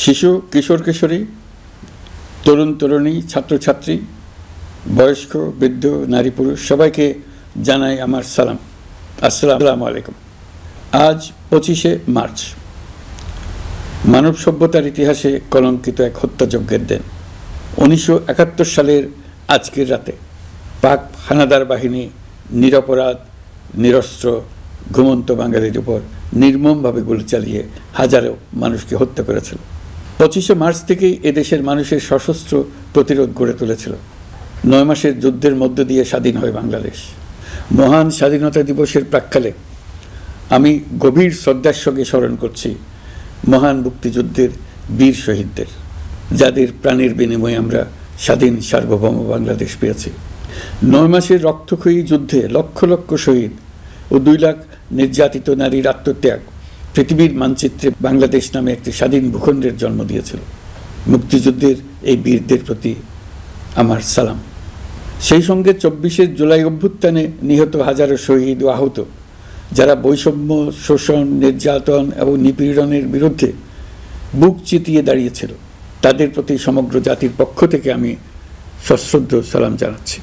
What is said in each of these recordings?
শিশু, কিশোর কিশোরী, তরুণ তরুণী, ছাত্রছাত্রী, বয়স্ক, বৃদ্ধ, নারী পুরুষ সবাইকে জানাই আমার সালাম। আসসালামু আলাইকুম। আজ 25শে মার্চ, মানব সভ্যতার ইতিহাসে কলঙ্কিত এক হত্যাযজ্ঞের দিন। 1971 সালের আজকের রাতে পাক হানাদার বাহিনী নিরপরাধ, নিরস্ত্র, ঘুমন্ত বাঙালির উপর নির্মমভাবে গুলি চালিয়ে হাজারো মানুষকে হত্যা করেছিল। 25শে মার্চ থেকেই এদেশের মানুষের সশস্ত্র প্রতিরোধ গড়ে তুলেছিল। 9 মাসের যুদ্ধের মধ্য দিয়ে স্বাধীন হয় বাংলাদেশ। মহান স্বাধীনতা দিবসের প্রাক্কালে আমি গভীর শ্রদ্ধার সঙ্গে স্মরণ করছি মহান মুক্তিযুদ্ধের বীর শহীদদের, যাদের প্রাণের বিনিময়ে আমরা স্বাধীন সার্বভৌম বাংলাদেশ পেয়েছি। 9 মাসের রক্তক্ষয়ী যুদ্ধে লক্ষ লক্ষ শহীদ ও 2 লাখ নির্যাতিত নারীর আত্মত্যাগ পৃথিবীর মানচিত্রে বাংলাদেশ নামে একটি স্বাধীন ভূখণ্ডের জন্ম দিয়েছিল। মুক্তিযুদ্ধের এই বীরদের প্রতি আমার সালাম। সেই সঙ্গে 24শে জুলাই অভ্যুত্থানে নিহত হাজারো শহীদ ও আহত, যারা বৈষম্য, শোষণ, নির্যাতন এবং নিপীড়নের বিরুদ্ধে বুক চিতিয়ে দাঁড়িয়েছিল, তাদের প্রতি সমগ্র জাতির পক্ষ থেকে আমি সশ্রদ্ধ সালাম জানাচ্ছি।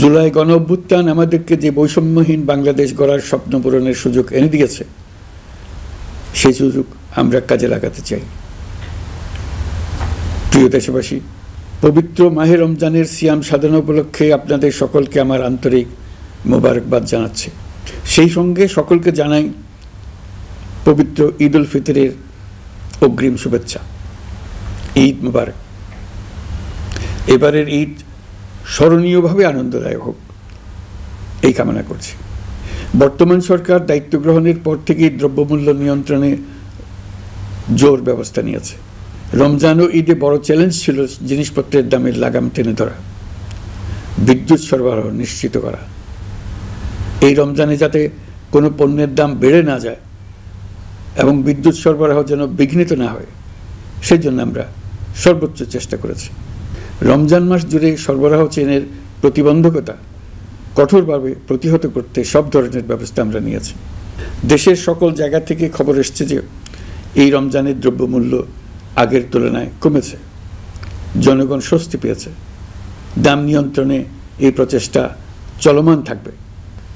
জুলাই গণ অভ্যুত্থান আমাদেরকে যে বৈষম্যহীন বাংলাদেশ গড়ার স্বপ্ন পূরণের সুযোগ এনে দিয়েছে, সেই সুযোগ আমরা কাজে লাগাতে চাই। প্রিয় দেশবাসী, পবিত্র মাহে রমজানের সিয়াম সাধনা উপলক্ষে আপনাদের সকলকে আমার আন্তরিক মোবারকবাদ জানাচ্ছি। সেই সঙ্গে সকলকে জানাই পবিত্র ঈদ উল ফিতরের অগ্রিম শুভেচ্ছা। ঈদ মুবারক। এবারের ঈদ স্মরণীয়ভাবে আনন্দদায়ক হোক, এই কামনা করছি। বর্তমান সরকার দায়িত্ব গ্রহণের পর থেকেই দ্রব্যমূল্য নিয়ন্ত্রণে জোর ব্যবস্থা নিয়েছে। রমজান ও ঈদে বড় চ্যালেঞ্জ ছিল জিনিসপত্রের দামের লাগাম টেনে ধরা, বিদ্যুৎ সরবরাহ নিশ্চিত করা। এই রমজানে যাতে কোনো পণ্যের দাম বেড়ে না যায় এবং বিদ্যুৎ সরবরাহ যেন বিঘ্নিত না হয়, সেই জন্য আমরা সর্বোচ্চ চেষ্টা করেছি। রমজান মাস জুড়ে সরবরাহ চেনের প্রতিবন্ধকতা কঠোরভাবে প্রতিহত করতে সব ধরনের ব্যবস্থা আমরা নিয়েছি। দেশের সকল জায়গা থেকে খবর এসছে যে এই রমজানের দ্রব্যমূল্য আগের তুলনায় কমেছে, জনগণ স্বস্তি পেয়েছে। দাম নিয়ন্ত্রণে এই প্রচেষ্টা চলমান থাকবে।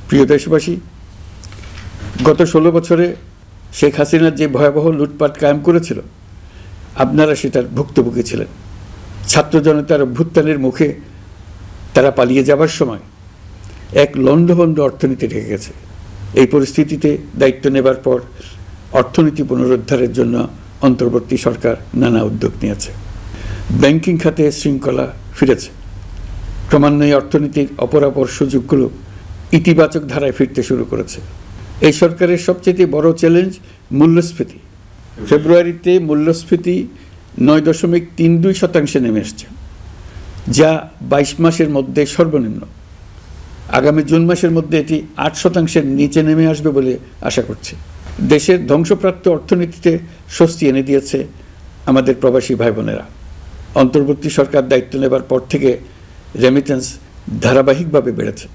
প্রিয় দেশবাসী, গত 16 বছরে শেখ হাসিনা যে ভয়াবহ লুটপাট কায়েম করেছিল, আপনারা সেটার ভুক্তভোগী ছিলেন। ছাত্র জনতার অভ্যুত্থানের মুখে তারা পালিয়ে যাবার সময় এক লণ্ডভণ্ড অর্থনীতি ঢেকে গেছে। এই পরিস্থিতিতে দায়িত্ব নেবার পর অর্থনীতি পুনরুদ্ধারের জন্য অন্তর্বর্তী সরকার নানা উদ্যোগ নিয়েছে। ব্যাংকিং খাতে শৃঙ্খলা ফিরেছে। ক্রমান্বয়ে অর্থনীতির অপরাপর সুযোগগুলো ইতিবাচক ধারায় ফিরতে শুরু করেছে। এই সরকারের সবচেয়ে বড় চ্যালেঞ্জ মূল্যস্ফীতি। ফেব্রুয়ারিতে মূল্যস্ফীতি 9.32% নেমে এসছে, যা 22 মাসের মধ্যে সর্বনিম্ন। আগামী জুন মাসের মধ্যে এটি 8%-এর নিচে নেমে আসবে বলে আশা করছি। দেশের ধ্বংসপ্রাপ্ত অর্থনীতিতে স্বস্তি এনে দিয়েছে আমাদের প্রবাসী ভাই বোনেরা। অন্তর্বর্তী সরকার দায়িত্ব নেবার পর থেকে রেমিটেন্স ধারাবাহিকভাবে বেড়েছে।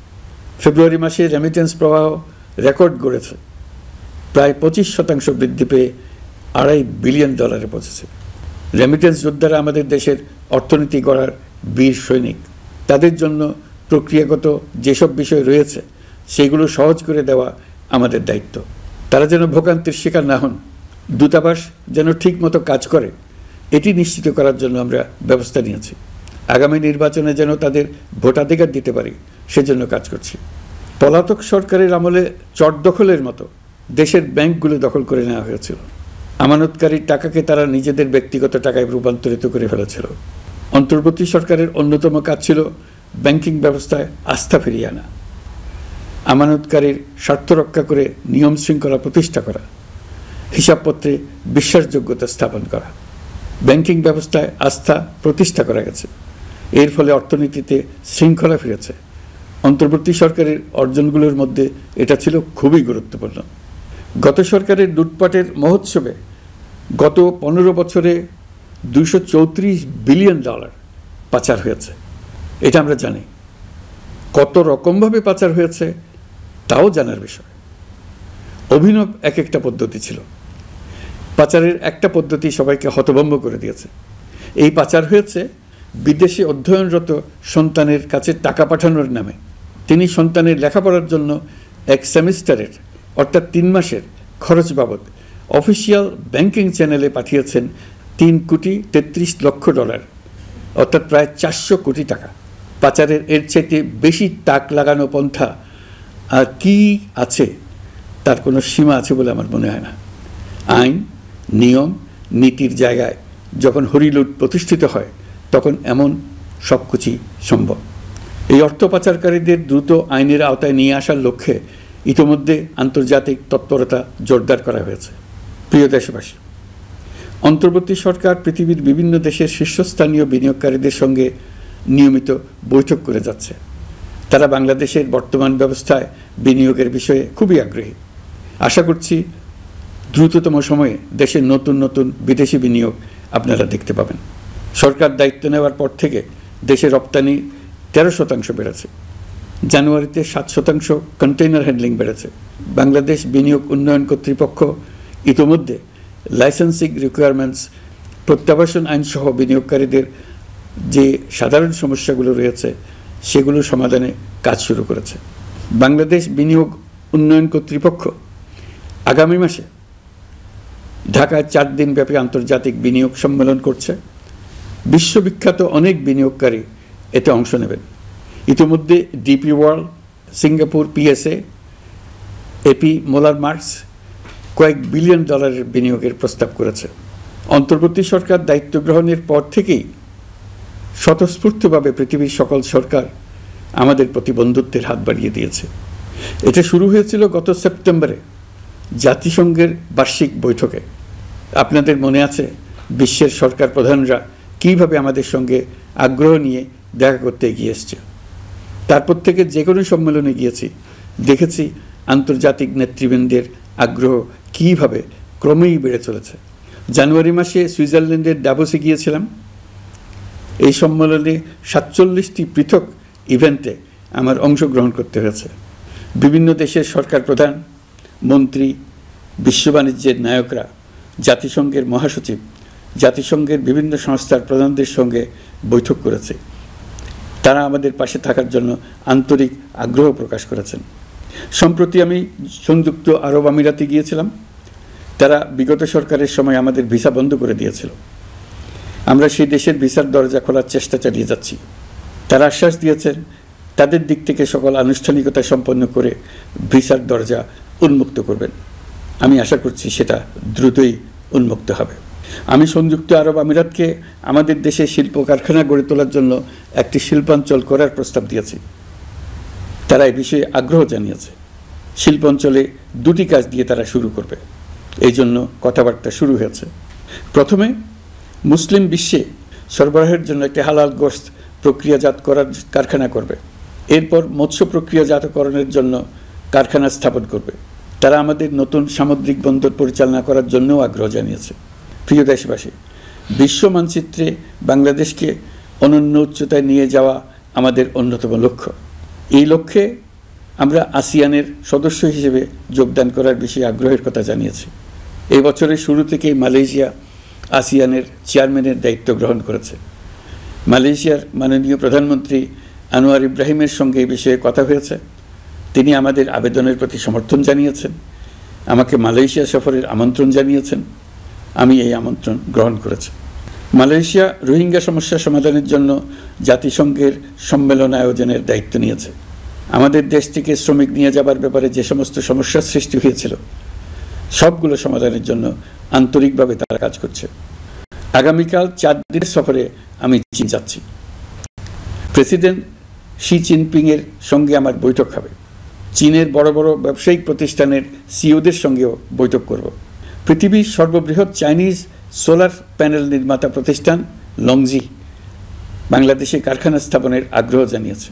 ফেব্রুয়ারি মাসে রেমিটেন্স প্রবাহ রেকর্ড গড়েছে, প্রায় 25% বৃদ্ধি পেয়ে $2.5 বিলিয়ন পৌঁছেছে। রেমিটেন্স যোদ্ধারা আমাদের দেশের অর্থনীতি গড়ার বীর সৈনিক। তাদের জন্য প্রক্রিয়াগত যেসব বিষয় রয়েছে, সেগুলো সহজ করে দেওয়া আমাদের দায়িত্ব। তারা যেন ভোগান্তির শিকার না হন, দূতাবাস যেন ঠিকমতো কাজ করে, এটি নিশ্চিত করার জন্য আমরা ব্যবস্থা নিয়েছি। আগামী নির্বাচনে যেন তাদের ভোটাধিকার দিতে পারি, সেজন্য কাজ করছি। পলাতক সরকারের আমলে চট দখলের মতো দেশের ব্যাংকগুলো দখল করে নেওয়া হয়েছিল। আমানতকারীর টাকাকে তারা নিজেদের ব্যক্তিগত টাকায় রূপান্তরিত করে ফেলেছিল। অন্তর্বর্তী সরকারের অন্যতম কাজ ছিল ব্যাংকিং ব্যবস্থায় আস্থা ফিরিয়ে আনা, আমানতকারীর স্বার্থ রক্ষা করে নিয়ম শৃঙ্খলা প্রতিষ্ঠা করা, হিসাবপত্রে বিশ্বাসযোগ্যতা স্থাপন করা। ব্যাংকিং ব্যবস্থায় আস্থা প্রতিষ্ঠা করা গেছে। এর ফলে অর্থনীতিতে শৃঙ্খলা ফিরেছে। অন্তর্বর্তী সরকারের অর্জনগুলোর মধ্যে এটা ছিল খুবই গুরুত্বপূর্ণ। গত সরকারের লুটপাটের মহোৎসবে গত 15 বছরে $234 বিলিয়ন পাচার হয়েছে। এটা আমরা জানি। কত রকমভাবে পাচার হয়েছে তাও জানার বিষয়। অভিনব এক একটা পদ্ধতি ছিল। পাচারের একটা পদ্ধতি সবাইকে হতভম্ব করে দিয়েছে। এই পাচার হয়েছে বিদেশে অধ্যয়নরত সন্তানের কাছে টাকা পাঠানোর নামে। তিনি সন্তানের লেখাপড়ার জন্য এক সেমিস্টারের অর্থাৎ 3 মাসের খরচ বাবদ অফিসিয়াল ব্যাংকিং চ্যানেলে পাঠিয়েছেন $3,33,00,000, অর্থাৎ প্রায় 400 কোটি টাকা। পাচারের এর চাইতে বেশি তাক লাগানো পন্থা আর কি আছে, তার কোনো সীমা আছে বলে আমার মনে হয় না। আইন, নিয়ম, নীতির জায়গায় যখন হরিলুট প্রতিষ্ঠিত হয় তখন এমন সব কিছুই সম্ভব। এই অর্থ পাচারকারীদের দ্রুত আইনের আওতায় নিয়ে আসার লক্ষ্যে ইতোমধ্যে আন্তর্জাতিক তৎপরতা জোরদার করা হয়েছে। প্রিয় দেশবাসী, অন্তর্বর্তী সরকার পৃথিবীর বিভিন্ন দেশের শীর্ষস্থানীয় বিনিয়োগকারীদের সঙ্গে নিয়মিত বৈঠক করে যাচ্ছে। তারা বাংলাদেশের বর্তমান ব্যবস্থায় বিনিয়োগের বিষয়ে খুবই আগ্রহী। আশা করছি দ্রুততম সময়ে দেশের নতুন নতুন বিদেশি বিনিয়োগ আপনারা দেখতে পাবেন। সরকার দায়িত্ব নেওয়ার পর থেকে দেশে রপ্তানি 13% বেড়েছে। জানুয়ারিতে 7% কন্টেইনার হ্যান্ডলিং বেড়েছে। বাংলাদেশ বিনিয়োগ উন্নয়ন কর্তৃপক্ষ ইতোমধ্যে লাইসেন্সিং রিকোয়ারমেন্টস, প্রত্যাবাসন আইনসহ বিনিয়োগকারীদের যে সাধারণ সমস্যাগুলো রয়েছে সেগুলো সমাধানে কাজ শুরু করেছে। বাংলাদেশ বিনিয়োগ উন্নয়ন কর্তৃপক্ষ আগামী মাসে ঢাকায় 4 দিনব্যাপী আন্তর্জাতিক বিনিয়োগ সম্মেলন করছে। বিশ্ববিখ্যাত অনেক বিনিয়োগকারী এতে অংশ নেবেন। ইতিমধ্যে DP World, Singapore PSA, AP Moller Maersk কয়েক বিলিয়ন ডলারের বিনিয়োগের প্রস্তাব করেছে। অন্তর্বর্তী সরকার দায়িত্ব গ্রহণের পর থেকেই স্বতঃস্ফূর্তভাবে পৃথিবীর সকল সরকার আমাদের প্রতি বন্ধুত্বের হাত বাড়িয়ে দিয়েছে। এটা শুরু হয়েছিল গত সেপ্টেম্বরে জাতিসংঘের বার্ষিক বৈঠকে। আপনাদের মনে আছে বিশ্বের সরকার প্রধানরা কীভাবে আমাদের সঙ্গে আগ্রহ নিয়ে দেখা করতে এগিয়ে এসছে। তারপর থেকে যে কোনো সম্মেলনে গিয়েছি, দেখেছি আন্তর্জাতিক নেতৃবৃন্দের আগ্রহ কীভাবে ক্রমেই বেড়ে চলেছে। জানুয়ারি মাসে সুইজারল্যান্ডের ডাভোসে গিয়েছিলাম। এই সম্মেলনে 47টি পৃথক ইভেন্টে আমার অংশগ্রহণ করতে হয়েছে। বিভিন্ন দেশের সরকার প্রধান, মন্ত্রী, বিশ্ব বাণিজ্যের নায়করা, জাতিসংঘের মহাসচিব, জাতিসংঘের বিভিন্ন সংস্থার প্রধানদের সঙ্গে বৈঠক করেছে। তারা আমাদের পাশে থাকার জন্য আন্তরিক আগ্রহ প্রকাশ করেছেন। সম্প্রতি আমি সংযুক্ত আরব আমিরাতে গিয়েছিলাম। তারা বিগত সরকারের সময় আমাদের ভিসা বন্ধ করে দিয়েছিল। আমরা সেই দেশের ভিসার দরজা খোলার চেষ্টা চালিয়ে যাচ্ছি। তারা আশ্বাস দিয়েছেন তাদের দিক থেকে সকল আনুষ্ঠানিকতা সম্পন্ন করে ভিসার দরজা উন্মুক্ত করবেন। আমি আশা করছি সেটা দ্রুতই উন্মুক্ত হবে। আমি সংযুক্ত আরব আমিরাতকে আমাদের দেশে শিল্প কারখানা গড়ে তোলার জন্য একটি শিল্পাঞ্চল করার প্রস্তাব দিয়েছি। তারা এই বিষয়ে আগ্রহ জানিয়েছে। শিল্পাঞ্চলে 2টি কাজ দিয়ে তারা শুরু করবে, এই জন্য কথাবার্তা শুরু হয়েছে। প্রথমে মুসলিম বিশ্বে সরবরাহের জন্য একটি হালাল গোশত প্রক্রিয়াজাত করার কারখানা করবে। এরপর মৎস্য প্রক্রিয়াজাতকরণের জন্য কারখানা স্থাপন করবে। তারা আমাদের নতুন সামুদ্রিক বন্দর পরিচালনা করার জন্যও আগ্রহ জানিয়েছে। প্রিয় দেশবাসী, বিশ্ব মানচিত্রে বাংলাদেশকে অনন্য উচ্চতায় নিয়ে যাওয়া আমাদের অন্যতম লক্ষ্য। এই লক্ষ্যে আমরা আসিয়ানের সদস্য হিসেবে যোগদান করার বিষয়ে আগ্রহের কথা জানিয়েছি। এই বছরের শুরু থেকেই মালয়েশিয়া আসিয়ানের চেয়ারম্যানের দায়িত্ব গ্রহণ করেছে। মালয়েশিয়ার মাননীয় প্রধানমন্ত্রী আনোয়ার ইব্রাহিমের সঙ্গে এই বিষয়ে কথা হয়েছে। তিনি আমাদের আবেদনের প্রতি সমর্থন জানিয়েছেন, আমাকে মালয়েশিয়া সফরের আমন্ত্রণ জানিয়েছেন। আমি এই আমন্ত্রণ গ্রহণ করেছি। মালয়েশিয়া রোহিঙ্গা সমস্যা সমাধানের জন্য জাতিসংঘের সম্মেলন আয়োজনের দায়িত্ব নিয়েছে। আমাদের দেশ থেকে শ্রমিক নিয়ে যাবার ব্যাপারে যে সমস্ত সমস্যার সৃষ্টি হয়েছিল সবগুলো সমাধানের জন্য আন্তরিকভাবে তারা কাজ করছে। আগামীকাল 4 দিনের সফরে আমি চীন যাচ্ছি। প্রেসিডেন্ট শি জিনপিংয়ের সঙ্গে আমার বৈঠক হবে। চীনের বড় বড় ব্যবসায়িক প্রতিষ্ঠানের সিইওদের সঙ্গেও বৈঠক করব। পৃথিবীর সর্ববৃহৎ চাইনিজ সোলার প্যানেল নির্মাতা প্রতিষ্ঠান লংজি বাংলাদেশে কারখানা স্থাপনের আগ্রহ জানিয়েছে।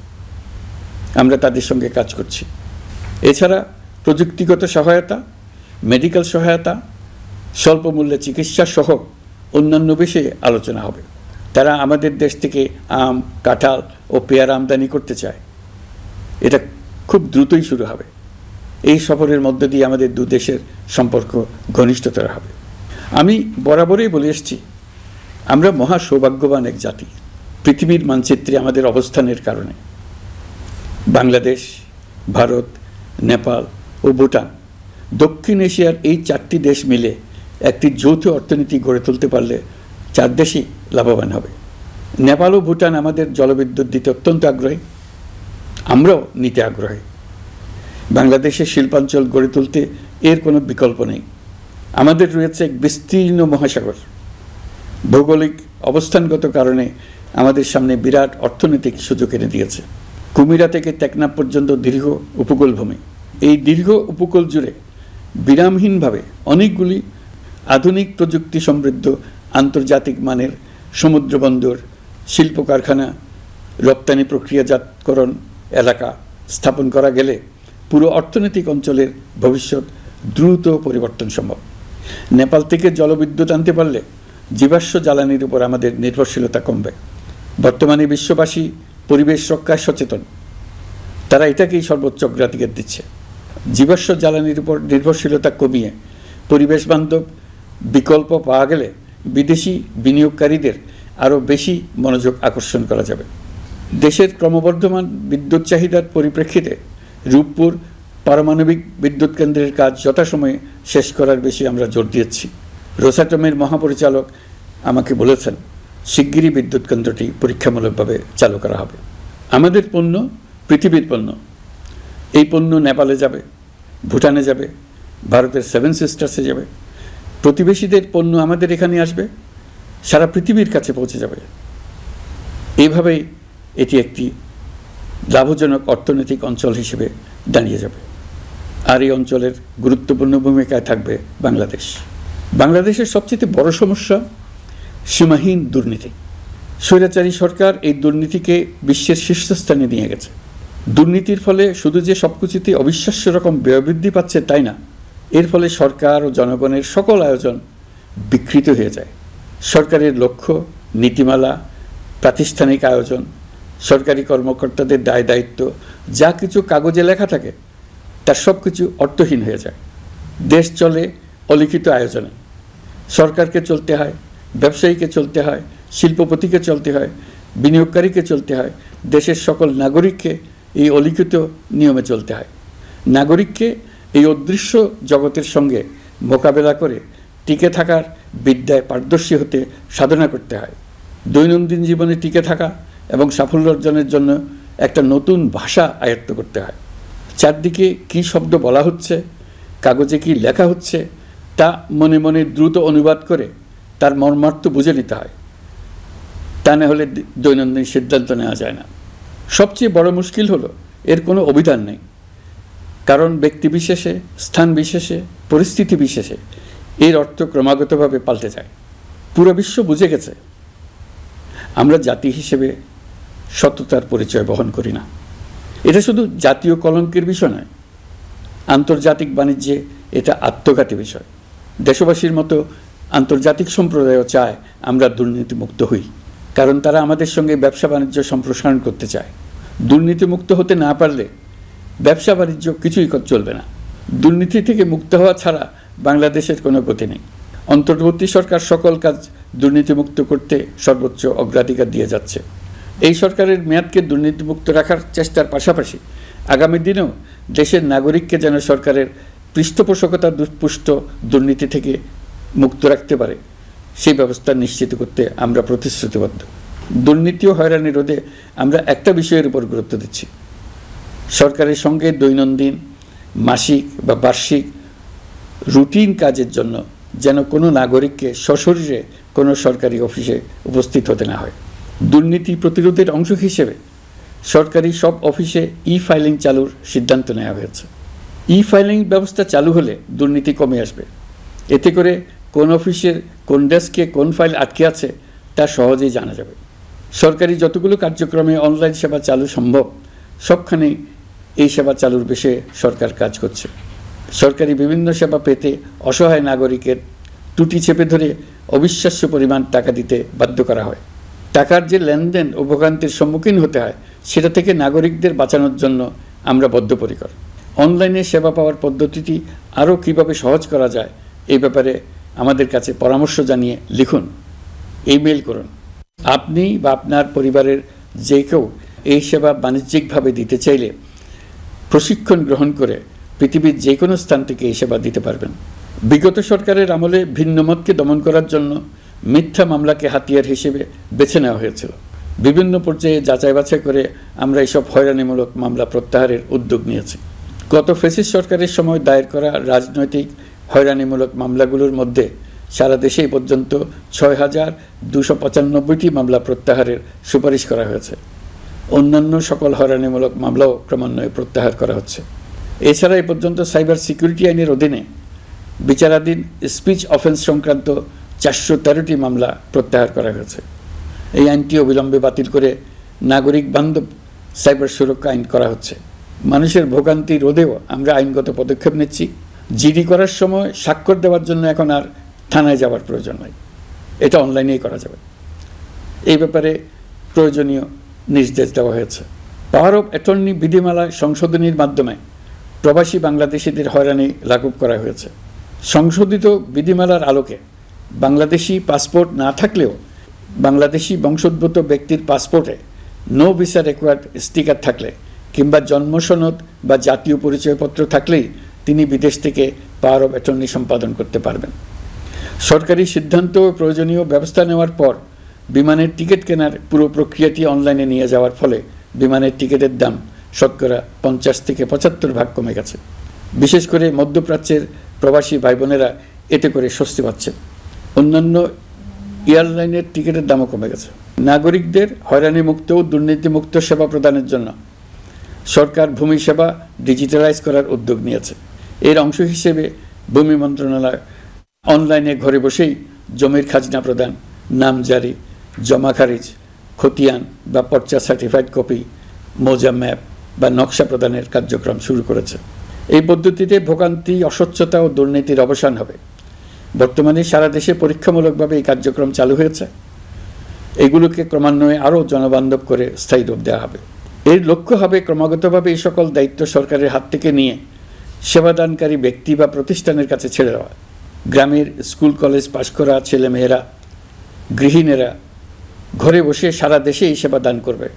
আমরা তাদের সঙ্গে কাজ করছি। এছাড়া প্রযুক্তিগত সহায়তা, মেডিকেল সহায়তা, স্বল্প মূল্যে চিকিৎসা সহ অন্যান্য বিষয়ে আলোচনা হবে। তারা আমাদের দেশ থেকে আম, কাঁঠাল ও পেয়ারা আমদানি করতে চায়। এটা খুব দ্রুতই শুরু হবে। এই সফরের মধ্য দিয়ে আমাদের 2 দেশের সম্পর্ক ঘনিষ্ঠতর হবে। আমি বরাবরই বলে এসেছি, আমরা মহা সৌভাগ্যবান এক জাতি। পৃথিবীর মানচিত্রে আমাদের অবস্থানের কারণে বাংলাদেশ, ভারত, নেপাল ও ভুটান, দক্ষিণ এশিয়ার এই 4টি দেশ মিলে একটি যৌথ অর্থনীতি গড়ে তুলতে পারলে 4 দেশই লাভবান হবে। নেপাল ও ভুটান আমাদের জলবিদ্যুৎ দিতে অত্যন্ত আগ্রহী, আমরাও নিতে আগ্রহী। বাংলাদেশের শিল্পাঞ্চল গড়ে তুলতে এর কোনো বিকল্প নেই। আমাদের রয়েছে এক বিস্তীর্ণ মহাসাগর। ভৌগোলিক অবস্থানগত কারণে আমাদের সামনে বিরাট অর্থনৈতিক সুযোগ এনে দিয়েছে। কুমিরা থেকে টেকনাফ পর্যন্ত দীর্ঘ উপকূল ভূমি। এই দীর্ঘ উপকূল জুড়ে বিরামহীনভাবে অনেকগুলি আধুনিক প্রযুক্তি সমৃদ্ধ আন্তর্জাতিক মানের সমুদ্র বন্দর, শিল্প কারখানা, রপ্তানি প্রক্রিয়াজাতকরণ এলাকা স্থাপন করা গেলে পুরো অর্থনৈতিক অঞ্চলের ভবিষ্যৎ দ্রুত পরিবর্তন সম্ভব। নেপাল থেকে জলবিদ্যুৎ আনতে পারলে জীবাশ্ম জ্বালানির উপর আমাদের নির্ভরশীলতা কমবে। বর্তমানে বিশ্ববাসী পরিবেশ রক্ষায় সচেতন, তারা এটাকেই সর্বোচ্চ অগ্রাধিকার দিচ্ছে। জীবাশ্ম জ্বালানির উপর নির্ভরশীলতা কমিয়ে পরিবেশ বান্ধব বিকল্প পাওয়া গেলে বিদেশি বিনিয়োগকারীদের আরও বেশি মনোযোগ আকর্ষণ করা যাবে। দেশের ক্রমবর্ধমান বিদ্যুৎ চাহিদার পরিপ্রেক্ষিতে রূপপুর পারমাণবিক বিদ্যুৎ কেন্দ্রের কাজ যথাসময়ে শেষ করার বেশি আমরা জোর দিয়েছি। রোসাটমের মহাপরিচালক আমাকে বলেছেন, শিগগিরই বিদ্যুৎ কেন্দ্রটি পরীক্ষামূলকভাবে চালু করা হবে। আমাদের পণ্য পৃথিবীর পণ্য। এই পণ্য নেপালে যাবে, ভুটানে যাবে, ভারতের 7 সিস্টার্সে যাবে। প্রতিবেশীদের পণ্য আমাদের এখানে আসবে, সারা পৃথিবীর কাছে পৌঁছে যাবে। এইভাবেই এটি একটি লাভজনক অর্থনৈতিক অঞ্চল হিসেবে দাঁড়িয়ে যাবে। আর এই অঞ্চলের গুরুত্বপূর্ণ ভূমিকায় থাকবে বাংলাদেশ। বাংলাদেশের সবচেয়ে বড় সমস্যা সীমাহীন দুর্নীতি। স্বৈরাচারী সরকার এই দুর্নীতিকে বিশ্বের শীর্ষস্থানে নিয়ে গেছে। দুর্নীতির ফলে শুধু যে সবকিছুতে অবিশ্বাস্য রকম ব্যয়বৃদ্ধি পাচ্ছে তাই না, এর ফলে সরকার ও জনগণের সকল আয়োজন বিকৃত হয়ে যায়। সরকারের লক্ষ্য, নীতিমালা, প্রাতিষ্ঠানিক আয়োজন, সরকারি কর্মকর্তাদের দায় দায়িত্ব যা কিছু কাগজে লেখা থাকে তার সব কিছু অর্থহীন হয়ে যায়। দেশ চলে অলিখিত আয়োজনে। সরকারকে চলতে হয়, ব্যবসায়ীকে চলতে হয়, শিল্পপতিকে চলতে হয়, বিনিয়োগকারীকে চলতে হয়, দেশের সকল নাগরিককে এই অলিখিত নিয়মে চলতে হয়। নাগরিককে এই অদৃশ্য জগতের সঙ্গে মোকাবেলা করে টিকে থাকার বিদ্যায় পারদর্শী হতে সাধনা করতে হয়। দৈনন্দিন জীবনে টিকে থাকা এবং সাফল্য অর্জনের জন্য একটা নতুন ভাষা আয়ত্ত করতে হয়। চারদিকে কী শব্দ বলা হচ্ছে, কাগজে কি লেখা হচ্ছে তা মনে মনে দ্রুত অনুবাদ করে তার মর্মার্থ বুঝে নিতে হয়। তা না হলে দৈনন্দিন সিদ্ধান্ত নেওয়া যায় না। সবচেয়ে বড় মুশকিল হলো এর কোনো অভিধান নেই। কারণ ব্যক্তি বিশেষে, স্থান বিশেষে, পরিস্থিতি বিশেষে এর অর্থ ক্রমাগতভাবে পাল্টে যায়। পুরো বিশ্ব বুঝে গেছে আমরা জাতি হিসেবে সততার পরিচয় বহন করি না। এটা শুধু জাতীয় কলঙ্কের বিষয় নয়, আন্তর্জাতিক বাণিজ্যে এটা আত্মঘাতী বিষয়। দেশবাসীর মতো আন্তর্জাতিক সম্প্রদায়ও চায় আমরা দুর্নীতিমুক্ত হই, কারণ তারা আমাদের সঙ্গে ব্যবসা বাণিজ্য সম্প্রসারণ করতে চায়। দুর্নীতিমুক্ত হতে না পারলে ব্যবসা বাণিজ্য কিছুই চলবে না। দুর্নীতি থেকে মুক্ত হওয়া ছাড়া বাংলাদেশের কোনো গতি নেই। অন্তর্বর্তী সরকার সকল কাজ দুর্নীতিমুক্ত করতে সর্বোচ্চ অগ্রাধিকার দিয়ে যাচ্ছে। এই সরকারের মেয়াদকে দুর্নীতিমুক্ত রাখার চেষ্টার পাশাপাশি আগামী দিনেও দেশের নাগরিককে যেন সরকারের পৃষ্ঠপোষকতা দুষ্পুষ্ট দুর্নীতি থেকে মুক্ত রাখতে পারে সেই ব্যবস্থা নিশ্চিত করতে আমরা প্রতিশ্রুতিবদ্ধ। দুর্নীতি ও হয়রানি রোধে আমরা একটা বিষয়ের উপর গুরুত্ব দিচ্ছি। সরকারের সঙ্গে দৈনন্দিন, মাসিক বা বার্ষিক রুটিন কাজের জন্য যেন কোনো নাগরিককে সশরীরে কোনো সরকারি অফিসে উপস্থিত হতে না হয়। দুর্নীতি প্রতিরোধের অংশ হিসেবে সরকারি সব অফিসে ই-ফাইলিং চালুর সিদ্ধান্ত নেওয়া হয়েছে। ই-ফাইলিং ব্যবস্থা চালু হলে দুর্নীতি কমে আসবে। এতে করে কোন অফিসের কোন ডেস্কে কোন ফাইল আটকে আছে তা সহজেই জানা যাবে। সরকারি যতগুলো কার্যক্রমে অনলাইন সেবা চালু সম্ভব সবখানেই এই সেবা চালুর বিষয়ে সরকার কাজ করছে। সরকারি বিভিন্ন সেবা পেতে অসহায় নাগরিকের টুটি চেপে ধরে অবিশ্বাস্য পরিমাণ টাকা দিতে বাধ্য করা হয়। টাকার যে লেনদেন ও ভোগান্তির সম্মুখীন হতে হয় সেটা থেকে নাগরিকদের বাঁচানোর জন্য আমরা বদ্ধপরিকর। অনলাইনে সেবা পাওয়ার পদ্ধতিটি আরও কীভাবে সহজ করা যায় এই ব্যাপারে আমাদের কাছে পরামর্শ জানিয়ে লিখুন, ইমেইল করুন। আপনি বা আপনার পরিবারের যে কেউ এই সেবা বাণিজ্যিকভাবে দিতে চাইলে প্রশিক্ষণ গ্রহণ করে পৃথিবীর যে কোনো স্থান থেকে এই সেবা দিতে পারবেন। বিগত সরকারের আমলে ভিন্নমতকে দমন করার জন্য মিথ্যা মামলাকে হাতিয়ার হিসেবে বেছে নেওয়া হয়েছিল। বিভিন্ন পর্যায়ে যাচাই বাছাই করে আমরা এইসব হয়রানিমূলক মামলা প্রত্যাহারের উদ্যোগ নিয়েছি। গত ফ্যাসিস্ট সরকারের সময় দায়ের করা রাজনৈতিক হয়রানিমূলক মামলাগুলোর মধ্যে সারা দেশে এই পর্যন্ত ৬,২৯৫টি মামলা প্রত্যাহারের সুপারিশ করা হয়েছে। অন্যান্য সকল হয়রানিমূলক মামলাও ক্রমান্বয়ে প্রত্যাহার করা হচ্ছে। এছাড়া এই পর্যন্ত সাইবার সিকিউরিটি আইনের অধীনে বিচারাধীন স্পিচ অফেন্স সংক্রান্ত ৪১৩টি মামলা প্রত্যাহার করা হয়েছে। এই আইনটি অবিলম্বে বাতিল করে নাগরিক বান্ধব সাইবার সুরক্ষা আইন করা হচ্ছে। মানুষের ভোগান্তি রোধেও আমরা আইনগত পদক্ষেপ নিচ্ছি। জিডি করার সময় স্বাক্ষর দেওয়ার জন্য এখন আর থানায় যাওয়ার প্রয়োজন নাই, এটা অনলাইনেই করা যাবে। এই ব্যাপারে প্রয়োজনীয় নির্দেশ দেওয়া হয়েছে। পাওয়ার অফ অ্যাটর্নি বিধিমালা সংশোধনীর মাধ্যমে প্রবাসী বাংলাদেশিদের হয়রানি লাঘব করা হয়েছে। সংশোধিত বিধিমালার আলোকে বাংলাদেশি পাসপোর্ট না থাকলেও বাংলাদেশি বংশোদ্ভূত ব্যক্তির পাসপোর্টে নো ভিসা রিকোয়ার্ড স্টিকার থাকলে কিংবা জন্মসনদ বা জাতীয় পরিচয়পত্র থাকলেই তিনি বিদেশ থেকে পাওয়ার অফ অ্যাটর্নি সম্পাদন করতে পারবেন। সরকারি সিদ্ধান্ত ও প্রয়োজনীয় ব্যবস্থা নেওয়ার পর বিমানের টিকিট কেনার পুরো প্রক্রিয়াটি অনলাইনে নিয়ে যাওয়ার ফলে বিমানের টিকিটের দাম শতকরা ৫০ থেকে ৭৫% কমে গেছে। বিশেষ করে মধ্যপ্রাচ্যের প্রবাসী ভাই বোনেরা এতে করে স্বস্তি পাচ্ছে। অন্যান্য এয়ারলাইনের টিকিটের দামও কমে গেছে। নাগরিকদের হয়রানিমুক্ত ও দুর্নীতিমুক্ত সেবা প্রদানের জন্য সরকার ভূমি সেবা ডিজিটালাইজ করার উদ্যোগ নিয়েছে। এর অংশ হিসেবে ভূমি মন্ত্রণালয় অনলাইনে ঘরে বসেই জমির খাজনা প্রদান, নামজারি, জমা খারিজ, খতিয়ান বা পর্চা সার্টিফাইড কপি, মৌজা ম্যাপ বা নকশা প্রদানের কার্যক্রম শুরু করেছে। এই পদ্ধতিতে ভোগান্তি, অস্বচ্ছতা ও দুর্নীতির অবসান হবে। বর্তমানে সারা দেশে পরীক্ষামূলকভাবে এই কার্যক্রম চালু হয়েছে। এগুলোকে ক্রমান্বয়ে আরও জনবান্ধব করে স্থায়ী রূপ দেওয়া হবে। এর লক্ষ্য হবে ক্রমাগতভাবে এই সকল দায়িত্ব সরকারের হাত থেকে নিয়ে সেবাদানকারী ব্যক্তি বা প্রতিষ্ঠানের কাছে ছেড়ে দেওয়া। গ্রামের স্কুল কলেজ পাশ করা ছেলেমেয়েরা, গৃহিণীরা ঘরে বসে সারা দেশে এই সেবা দান করবে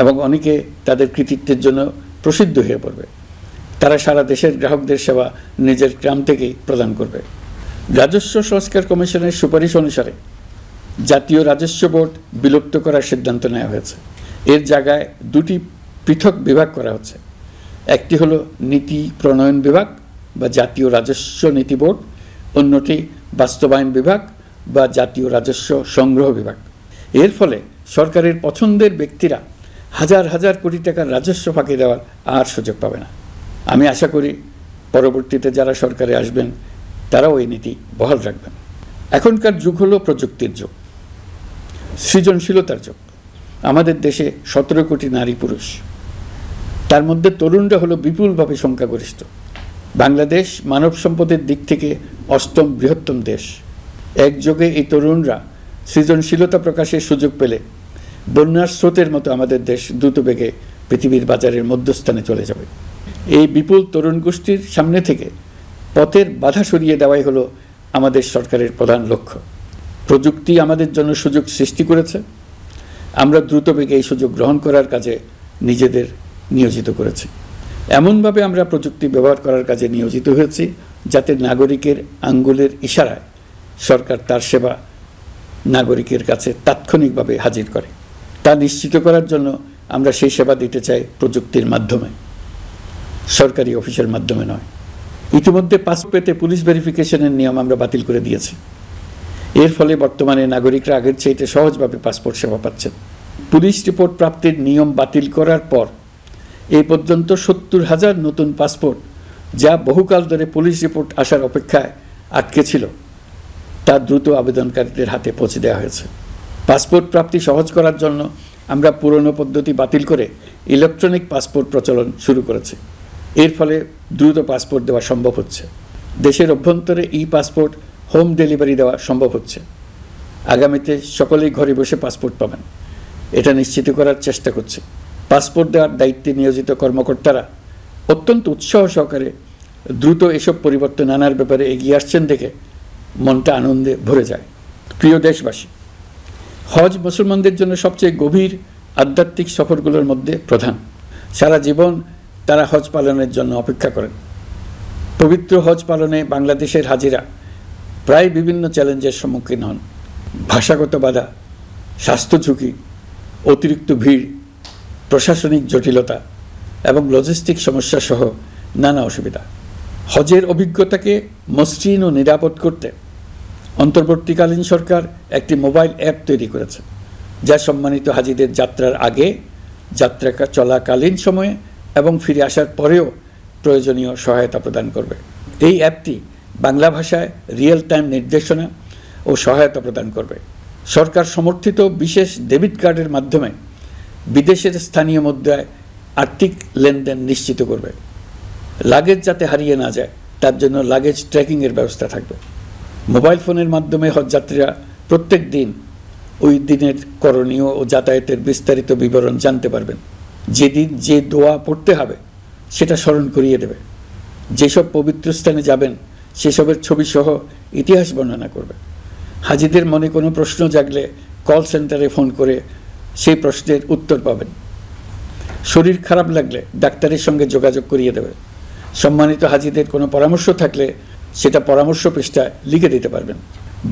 এবং অনেকে তাদের কৃতিত্বের জন্য প্রসিদ্ধ হয়ে পড়বে। তারা সারা দেশের গ্রাহকদের সেবা নিজের গ্রাম থেকেই প্রদান করবে। রাজস্ব সংস্কার কমিশনের সুপারিশ অনুসারে জাতীয় রাজস্ব বোর্ড বিলুপ্ত করার সিদ্ধান্ত নেওয়া হয়েছে। এর জায়গায় দুটি পৃথক বিভাগ করা হচ্ছে। একটি হলো নীতি প্রণয়ন বিভাগ বা জাতীয় রাজস্ব নীতি বোর্ড, অন্যটি বাস্তবায়ন বিভাগ বা জাতীয় রাজস্ব সংগ্রহ বিভাগ। এর ফলে সরকারের পছন্দের ব্যক্তিরা হাজার হাজার কোটি টাকার রাজস্ব ফাঁকি দেওয়ার আর সুযোগ পাবে না। আমি আশা করি পরবর্তীতে যারা সরকারে আসবেন তারাও এই নীতি বহাল রাখবেন। এখনকার যুগ হলো প্রযুক্তির যুগ, সৃজনশীলতার যুগ। আমাদের দেশে ১৭ কোটি নারী পুরুষ, তার মধ্যে তরুণরা হলো বিপুলভাবে সংখ্যাগরিষ্ঠ। বাংলাদেশ মানব সম্পদের দিক থেকে ৮ম বৃহত্তম দেশ। একযোগে এই তরুণরা সৃজনশীলতা প্রকাশের সুযোগ পেলে বন্যার স্রোতের মতো আমাদের দেশ দ্রুত বেগে পৃথিবীর বাজারের মধ্যস্থানে চলে যাবে। এই বিপুল তরুণ গোষ্ঠীর সামনে থেকে পথের বাধা সরিয়ে দেওয়াই হলো আমাদের সরকারের প্রধান লক্ষ্য। প্রযুক্তি আমাদের জন্য সুযোগ সৃষ্টি করেছে, আমরা দ্রুত বেগে এই সুযোগ গ্রহণ করার কাজে নিজেদের নিয়োজিত করেছি। এমনভাবে আমরা প্রযুক্তি ব্যবহার করার কাজে নিয়োজিত হয়েছি যাতে নাগরিকের আঙ্গুলের ইশারায় সরকার তার সেবা নাগরিকের কাছে তাৎক্ষণিকভাবে হাজির করে। তা নিশ্চিত করার জন্য আমরা সেই সেবা দিতে চাই প্রযুক্তির মাধ্যমে, সরকারি অফিসের মাধ্যমে নয়। ইতিমধ্যে পাসপোর্ট পেতে পুলিশ ভেরিফিকেশনের নিয়ম আমরা বাতিল করে দিয়েছি। এর ফলে বর্তমানে নাগরিকরা আগের চাইতে সহজভাবে পাসপোর্ট সেবা পাচ্ছেন। পুলিশ রিপোর্ট প্রাপ্তির নিয়ম বাতিল করার পর এই পর্যন্ত ৭০,০০০ নতুন পাসপোর্ট, যা বহুকাল ধরে পুলিশ রিপোর্ট আসার অপেক্ষায় আটকে ছিল, তা দ্রুত আবেদনকারীদের হাতে পৌঁছে দেওয়া হয়েছে। পাসপোর্ট প্রাপ্তি সহজ করার জন্য আমরা পুরনো পদ্ধতি বাতিল করে ইলেকট্রনিক পাসপোর্ট প্রচলন শুরু করেছি। এর ফলে দ্রুত পাসপোর্ট দেওয়া সম্ভব হচ্ছে। দেশের অভ্যন্তরে ই পাসপোর্ট হোম ডেলিভারি দেওয়া সম্ভব হচ্ছে। আগামীতে সকলেই ঘরে বসে পাসপোর্ট পাবেন, এটা নিশ্চিত করার চেষ্টা করছে। পাসপোর্ট দেওয়ার দায়িত্বে নিয়োজিত কর্মকর্তারা অত্যন্ত উৎসাহ সহকারে দ্রুত এসব পরিবর্তন আনার ব্যাপারে এগিয়ে আসছেন দেখে মনটা আনন্দে ভরে যায়। প্রিয় দেশবাসী, হজ মুসলমানদের জন্য সবচেয়ে গভীর আধ্যাত্মিক সফরগুলোর মধ্যে প্রধান। সারা জীবন তারা হজ পালনের জন্য অপেক্ষা করেন। পবিত্র হজ পালনে বাংলাদেশের হাজিরা প্রায় বিভিন্ন চ্যালেঞ্জের সম্মুখীন হন। ভাষাগত বাধা, স্বাস্থ্য ঝুঁকি, অতিরিক্ত ভিড়, প্রশাসনিক জটিলতা এবং লজিস্টিক সমস্যা সহ নানা অসুবিধা। হজের অভিজ্ঞতাকে মসৃণ ও নিরাপদ করতে অন্তর্বর্তীকালীন সরকার একটি মোবাইল অ্যাপ তৈরি করেছে, যা সম্মানিত হাজিদের যাত্রার আগে, যাত্রা চলাকালীন সময়ে এবং ফিরে আসার পরেও প্রয়োজনীয় সহায়তা প্রদান করবে। এই অ্যাপটি বাংলা ভাষায় রিয়েল টাইম নির্দেশনা ও সহায়তা প্রদান করবে। সরকার সমর্থিত বিশেষ ডেবিট কার্ডের মাধ্যমে বিদেশের স্থানীয় মুদ্রায় আর্থিক লেনদেন নিশ্চিত করবে। লাগেজ যাতে হারিয়ে না যায় তার জন্য লাগেজ ট্র্যাকিংয়ের ব্যবস্থা থাকবে। মোবাইল ফোনের মাধ্যমে হজযাত্রীরা প্রত্যেক দিন ওই দিনের করণীয় ও যাতায়াতের বিস্তারিত বিবরণ জানতে পারবেন। যেদিন যে দোয়া পড়তে হবে সেটা স্মরণ করিয়ে দেবে। যেসব পবিত্র স্থানে যাবেন সেসবের ছবিসহ ইতিহাস বর্ণনা করবে। হাজিদের মনে কোনো প্রশ্ন জাগলে কল সেন্টারে ফোন করে সেই প্রশ্নের উত্তর পাবেন। শরীর খারাপ লাগলে ডাক্তারের সঙ্গে যোগাযোগ করিয়ে দেবে। সম্মানিত হাজিদের কোনো পরামর্শ থাকলে সেটা পরামর্শ পৃষ্ঠায় লিখে দিতে পারবেন।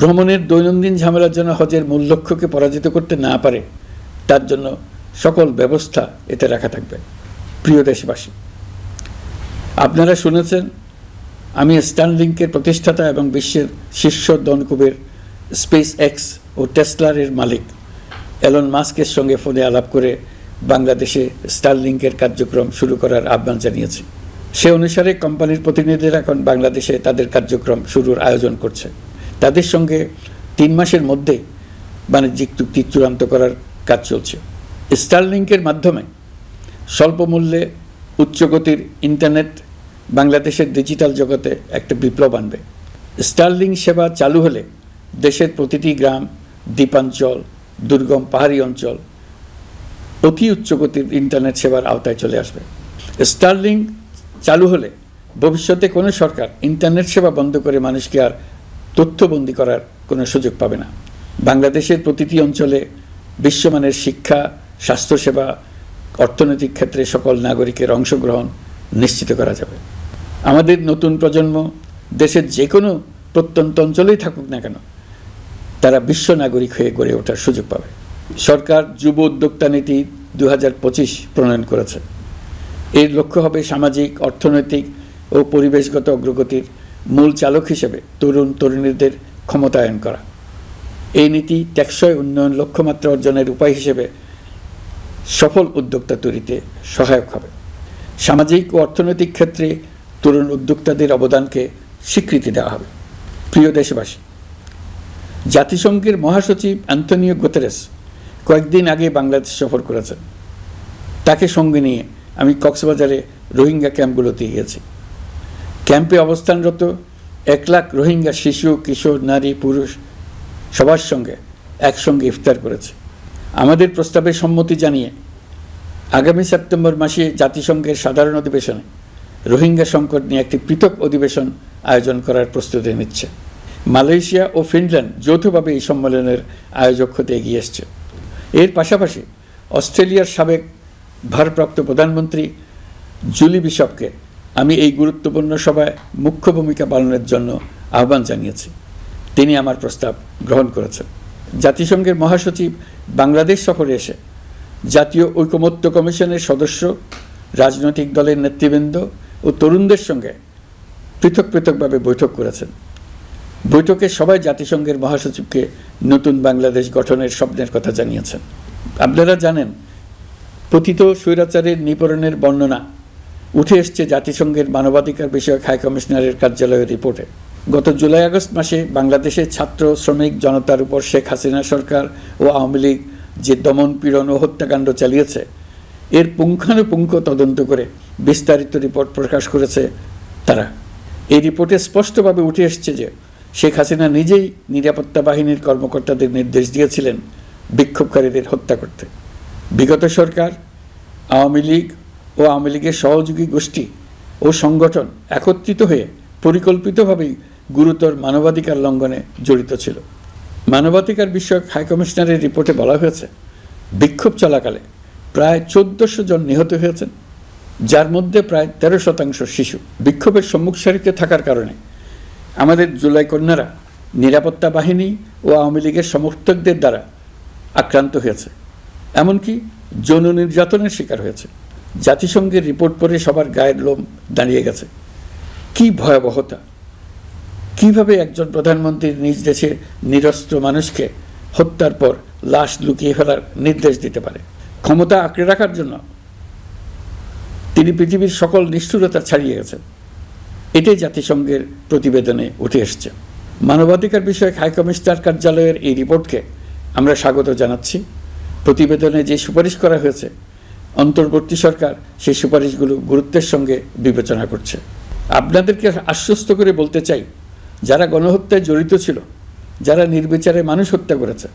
ভ্রমণের দৈনন্দিন ঝামেলার জন্য হজের মূল লক্ষ্যকে পরাজিত করতে না পারে তার জন্য সকল ব্যবস্থা এতে রাখা থাকবে। প্রিয় দেশবাসী, আপনারা শুনেছেন আমি স্টারলিংকের প্রতিষ্ঠাতা এবং বিশ্বের শীর্ষ ধনকুবের স্পেস এক্স ও টেসলার মালিক এলন মাস্কের সঙ্গে ফোনে আলাপ করে বাংলাদেশে স্টারলিংকের কার্যক্রম শুরু করার আহ্বান জানিয়েছি। সে অনুসারে কোম্পানির প্রতিনিধিরা এখন বাংলাদেশে তাদের কার্যক্রম শুরুর আয়োজন করছে। তাদের সঙ্গে 3 মাসের মধ্যে বাণিজ্যিক চুক্তি চূড়ান্ত করার কাজ চলছে। স্টারলিংকের মাধ্যমে স্বল্প মূল্যে উচ্চগতির ইন্টারনেট বাংলাদেশের ডিজিটাল জগতে একটা বিপ্লব আনবে। স্টারলিংক সেবা চালু হলে দেশের প্রতিটি গ্রাম, দ্বীপাঞ্চল, দুর্গম পাহাড়ি অঞ্চল অতি উচ্চগতির ইন্টারনেট সেবার আওতায় চলে আসবে। স্টারলিংক চালু হলে ভবিষ্যতে কোনো সরকার ইন্টারনেট সেবা বন্ধ করে মানুষকে আর তথ্যবন্দী করার কোনো সুযোগ পাবে না। বাংলাদেশের প্রতিটি অঞ্চলে বিশ্বমানের শিক্ষা, স্বাস্থ্যসেবা, অর্থনৈতিক ক্ষেত্রে সকল নাগরিকের অংশগ্রহণ নিশ্চিত করা যাবে। আমাদের নতুন প্রজন্ম দেশের যে কোনো প্রত্যন্ত অঞ্চলেই থাকুক না কেন তারা বিশ্ব নাগরিক হয়ে গড়ে ওঠার সুযোগ পাবে। সরকার যুব উদ্যোক্তা নীতি 2025 প্রণয়ন করেছে। এর লক্ষ্য হবে সামাজিক, অর্থনৈতিক ও পরিবেশগত অগ্রগতির মূল চালক হিসেবে তরুণ তরুণীদের ক্ষমতায়ন করা। এই নীতি টেকসই উন্নয়ন লক্ষ্যমাত্রা অর্জনের উপায় হিসেবে সফল উদ্যোক্তা তৈরিতে সহায়ক হবে। সামাজিক ও অর্থনৈতিক ক্ষেত্রে তরুণ উদ্যোক্তাদের অবদানকে স্বীকৃতি দেওয়া হবে। প্রিয় দেশবাসী, জাতিসংঘের মহাসচিব অ্যান্টনিও গুতেরেস কয়েকদিন আগে বাংলাদেশ সফর করেছেন। তাকে সঙ্গে নিয়ে আমি কক্সবাজারে রোহিঙ্গা ক্যাম্পগুলোতে গিয়েছি। ক্যাম্পে অবস্থানরত 1 লাখ রোহিঙ্গা শিশু, কিশোর, নারী, পুরুষ সবার সঙ্গে একসঙ্গে ইফতার করেছে। আমাদের প্রস্তাবে সম্মতি জানিয়ে আগামী সেপ্টেম্বর মাসে জাতিসংঘের সাধারণ অধিবেশনে রোহিঙ্গা সংকট নিয়ে একটি পৃথক অধিবেশন আয়োজন করার প্রস্তুতি নিচ্ছে। মালয়েশিয়া ও ফিনল্যান্ড যৌথভাবে এই সম্মেলনের আয়োজক হতে এগিয়ে এসছে। এর পাশাপাশি অস্ট্রেলিয়ার সাবেক ভারপ্রাপ্ত প্রধানমন্ত্রী জুলি বিশপকে আমি এই গুরুত্বপূর্ণ সভায় মুখ্য ভূমিকা পালনের জন্য আহ্বান জানিয়েছি। তিনি আমার প্রস্তাব গ্রহণ করেছেন। জাতিসংঘের মহাসচিব বাংলাদেশ সফরে এসে জাতীয় ঐকমত্য কমিশনের সদস্য, রাজনৈতিক দলের নেতৃবৃন্দ ও তরুণদের সঙ্গে পৃথকভাবে বৈঠক করেছেন। বৈঠকে সবাই জাতিসংঘের মহাসচিবকে নতুন বাংলাদেশ গঠনের স্বপ্নের কথা জানিয়েছেন। আপনারা জানেন, পতিত স্বৈরাচারের নিপীড়নের বর্ণনা উঠে এসছে জাতিসংঘের মানবাধিকার বিষয়ক হাই কমিশনারের কার্যালয়ের রিপোর্টে। গত জুলাই-আগস্ট মাসে বাংলাদেশের ছাত্র, শ্রমিক জনতার উপর শেখ হাসিনা সরকার ও আওয়ামী লীগ যে দমন, পীড়ন ও হত্যাকাণ্ড চালিয়েছে এর পুঙ্খানুপুঙ্খ তদন্ত করে বিস্তারিত রিপোর্ট প্রকাশ করেছে তারা। এই রিপোর্টে স্পষ্টভাবে উঠে এসছে যে শেখ হাসিনা নিজেই নিরাপত্তা বাহিনীর কর্মকর্তাদের নির্দেশ দিয়েছিলেন বিক্ষোভকারীদের হত্যা করতে। বিগত সরকার, আওয়ামী লীগ ও আওয়ামী লীগের সহযোগী গোষ্ঠী ও সংগঠন একত্রিত হয়ে পরিকল্পিতভাবেই গুরুতর মানবাধিকার লঙ্ঘনে জড়িত ছিল। মানবাধিকার বিষয়ক হাইকমিশনারের রিপোর্টে বলা হয়েছে, বিক্ষোভ চলাকালে প্রায় 1400 জন নিহত হয়েছেন, যার মধ্যে প্রায় 13% শিশু। বিক্ষোভের সম্মুখ সারিতে থাকার কারণে আমাদের জুলাই কন্যারা নিরাপত্তা বাহিনী ও আওয়ামী লীগের সমর্থকদের দ্বারা আক্রান্ত হয়েছে, এমনকি যৌন নির্যাতনের শিকার হয়েছে। জাতিসংঘের রিপোর্ট পড়ে সবার গায়ের লোম দাঁড়িয়ে গেছে। কি ভয়াবহতা! কিভাবে একজন প্রধানমন্ত্রী নিজ দেশে নিরস্ত্র মানুষকে হত্যার পর লাশ লুকিয়ে ফেলার নির্দেশ দিতে পারে? ক্ষমতা আঁকড়ে রাখার জন্য তিনি পৃথিবীর সকল নিষ্ঠুরতা ছাড়িয়ে গেছেন। এটাই জাতিসংঘের প্রতিবেদনে উঠে এসছে। মানবাধিকার বিষয়ক হাইকমিশনার কার্যালয়ের এই রিপোর্টকে আমরা স্বাগত জানাচ্ছি। প্রতিবেদনে যে সুপারিশ করা হয়েছে, অন্তর্বর্তী সরকার সেই সুপারিশগুলো গুরুত্বের সঙ্গে বিবেচনা করছে। আপনাদেরকে আশ্বস্ত করে বলতে চাই, যারা গণহত্যায় জড়িত ছিল, যারা নির্বিচারে মানুষ হত্যা করেছে,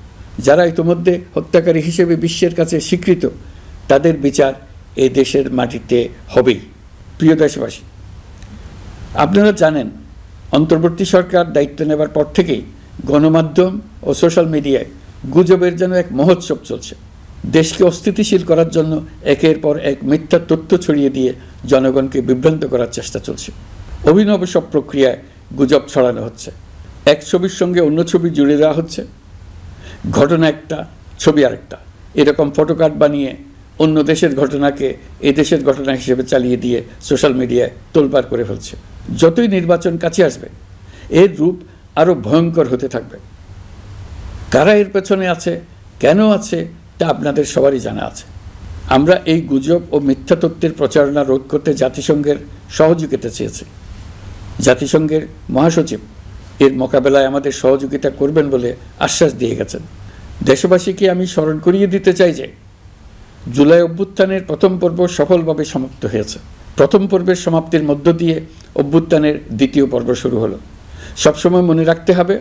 যারা ইতিমধ্যে হত্যাকারী হিসেবে বিশ্বের কাছে স্বীকৃত, তাদের বিচার এই দেশের মাটিতে হবেই। প্রিয় দেশবাসী, আপনারা জানেন অন্তর্বর্তী সরকার দায়িত্ব নেবার পর থেকেই গণমাধ্যম ও সোশ্যাল মিডিয়ায় গুজবের যেন এক মহোৎসব চলছে। দেশকে অস্থিতিশীল করার জন্য একের পর এক মিথ্যা তথ্য ছড়িয়ে দিয়ে জনগণকে বিভ্রান্ত করার চেষ্টা চলছে। অভিনব সব প্রক্রিয়ায় গুজব ছড়ানো হচ্ছে। এক ছবির সঙ্গে অন্য ছবি জুড়ে দেওয়া হচ্ছে, ঘটনা একটা, ছবি আরেকটা। এরকম ফটোকার্ড বানিয়ে অন্য দেশের ঘটনাকে এ দেশের ঘটনা হিসেবে চালিয়ে দিয়ে সোশ্যাল মিডিয়ায় তোলপাড় করে ফেলছে। যতই নির্বাচন কাছে আসবে, এর রূপ আরও ভয়ঙ্কর হতে থাকবে। কারা এর পেছনে আছে, কেন আছে, তা আপনাদের সবারই জানা আছে। আমরা এই গুজব ও মিথ্যা তথ্যের প্রচারণা রোধ করতে জাতিসংঘের সহযোগিতা চেয়েছি। জাতিসংঘের মহাসচিব এর মোকাবেলায় আমাদের সহযোগিতা করবেন বলে আশ্বাস দিয়ে গেছেন। দেশবাসীকে আমি স্মরণ করিয়ে দিতে চাই যে জুলাই অভ্যুত্থানের প্রথম পর্ব সফলভাবে সমাপ্ত হয়েছে। প্রথম পর্বের সমাপ্তির মধ্য দিয়ে অভ্যুত্থানের দ্বিতীয় পর্ব শুরু হলো। সবসময় মনে রাখতে হবে,